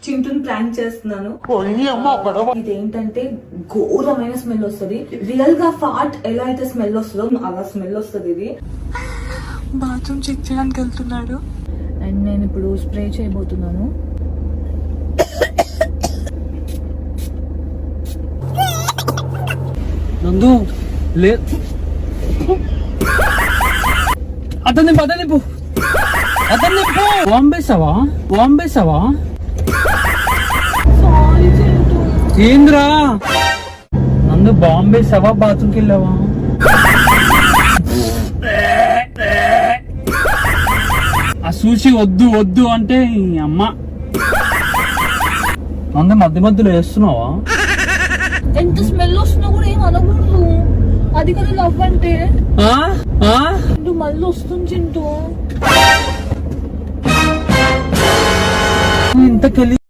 చింటూని prank చేస్తున్నాను. ఇదేంటంటే ఘోరమైన స్మెల్ వస్తుంది. రియల్ గా ఫాట్ ఎలా అయితే స్మెల్ వస్తుందో అలా స్మెల్ వస్తుంది. ఇది బాత్రూమ్ చెక్ చేయడానికి వెళ్తున్నాడు అండ్ నేను ఇప్పుడు స్ప్రే చేయబోతున్నాను. నందు లే అతన్ని పో బాంబేసావా ఏంద్రా నందు బాంబేసావా బాత్రూమ్కి వెళ్ళావా? ఆ సూచి వద్దు అంటే అమ్మ నందు మధ్యలో వేస్తున్నావా? ఎంత స్మెల్ వస్తున్నా కూడా ఏం అనకూడదు. అది కదా లవ్ అంటే. మళ్ళీ వస్తుంది చింటూ. ఇంతకెళ్ళి